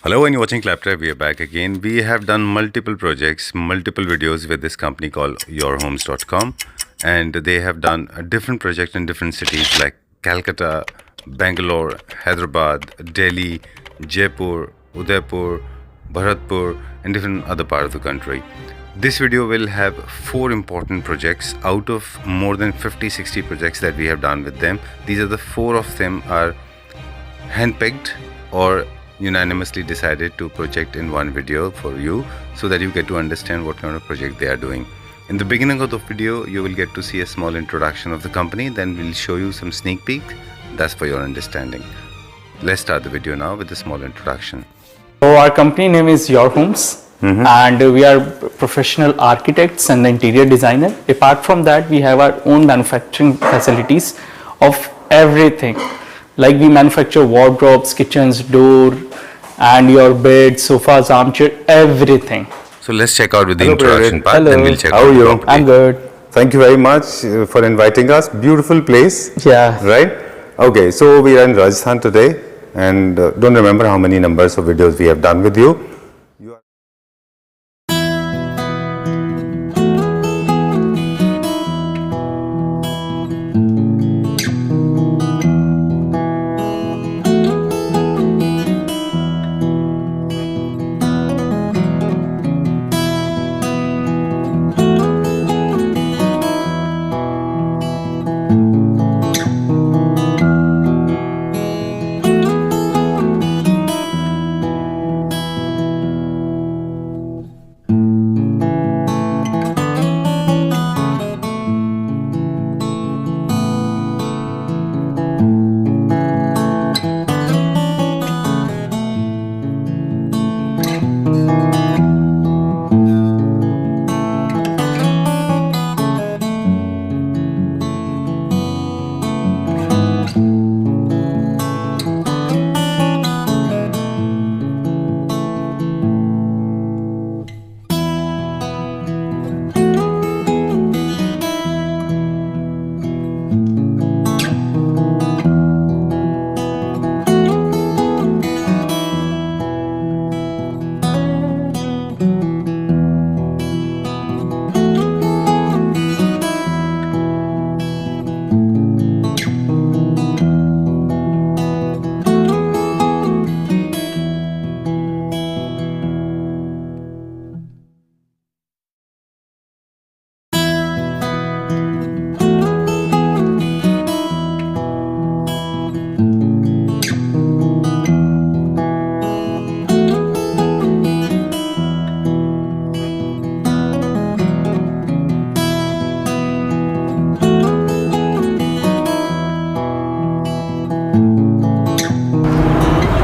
Hello, and you're watching Claptrap. We are back again. We have done multiple projects, multiple videos with this company called yourhomes.com, and they have done a different projects in different cities like Calcutta, Banglore, Hyderabad, Delhi, Jaipur, Udaipur, Bharatpur, and different other part of the country. This video will have 4 important projects out of more than 50-60 projects that we have done with them. These are the 4 of them are handpicked or unanimously decided to project in one video for you, so that you get to understand what kind of project they are doing. In the beginning of the video, you will get to see a small introduction of the company, then we'll show you some sneak peek. That's for your understanding. Let's start the video now with a small introduction. So our company name is Your Homes, and we are professional architects and interior designer. Apart from that, we have our own manufacturing facilities of everything. Like we manufacture wardrobes, kitchens, door, and your bed, sofas, armchair, everything. So let's check out with the Hello, introduction Prarit. part. Hello. Then we'll check How out are the you? property. I'm good. Thank you very much for inviting us. Beautiful place, Yeah. right? Okay, so we are in Rajasthan today, and don't remember how many numbers of videos we have done with you.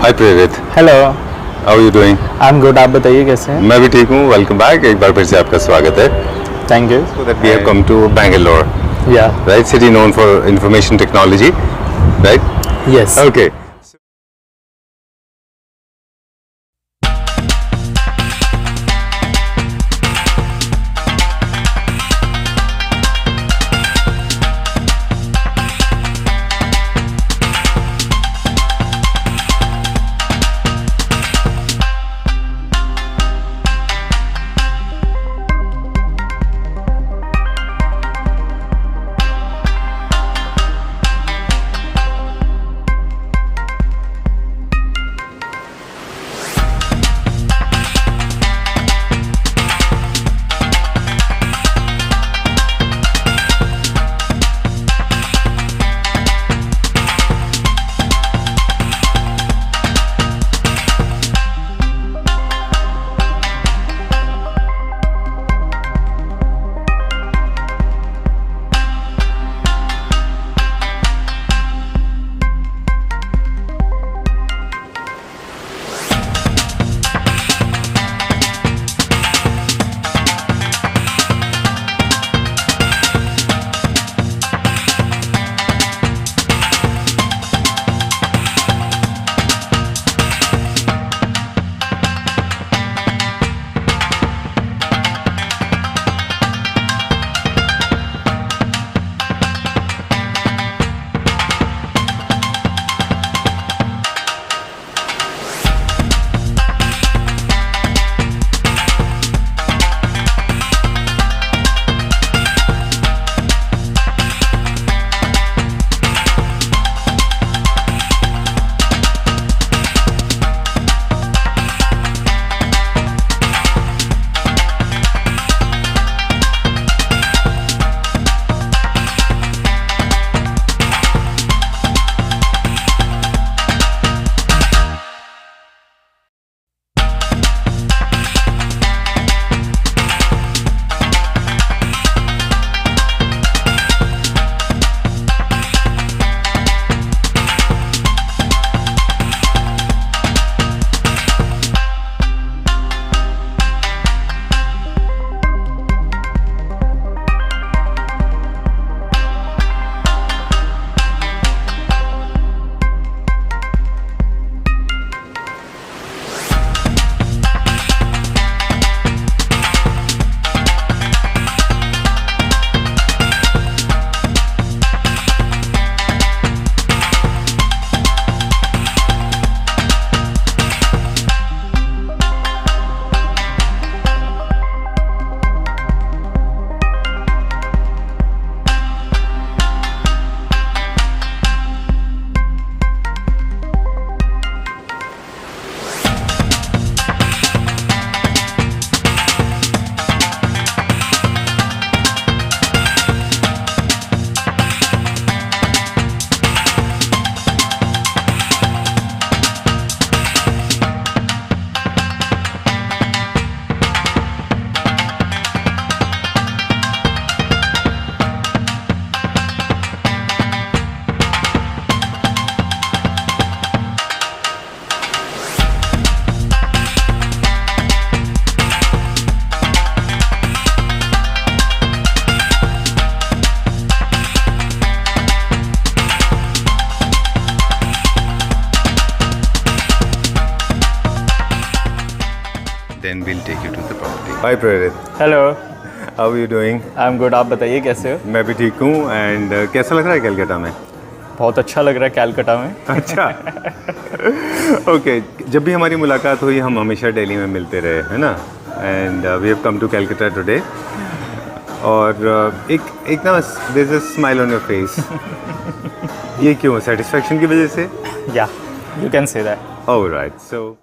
Hi Prarit, Hello. how are you doing? I'm good. आप बताइए कैसे हैं? मैं भी ठीक हूँ. Welcome back. एक बार फिर से आपका स्वागत है. Thank you. So that we have come to Bangalore, Yeah. right? City known for information technology, right? Yes. Okay. then we'll take you to the property. Hi Prerit, hello, how are you doing? I am good. आप बताइए कैसे हो? मैं भी ठीक हूँ and कैसा लग रहा है कलकत्ता में? बहुत अच्छा लग रहा है कैलकटा में. अच्छा. ओके, जब भी हमारी मुलाकात हुई हम हमेशा दिल्ली में मिलते रहे, है ना? And we have come to Calcutta today. और एक ना there is a smile on your face. ये क्यों? सेटिस्फैक्शन की वजह से? या, you can say that. Alright, so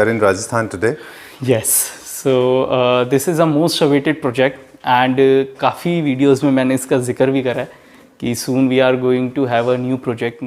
are in Rajasthan today. Yes, so this is a most awaited project and काफ़ी वीडियोस में मैंने इसका जिक्र भी करा है कि soon we are going to have a new project.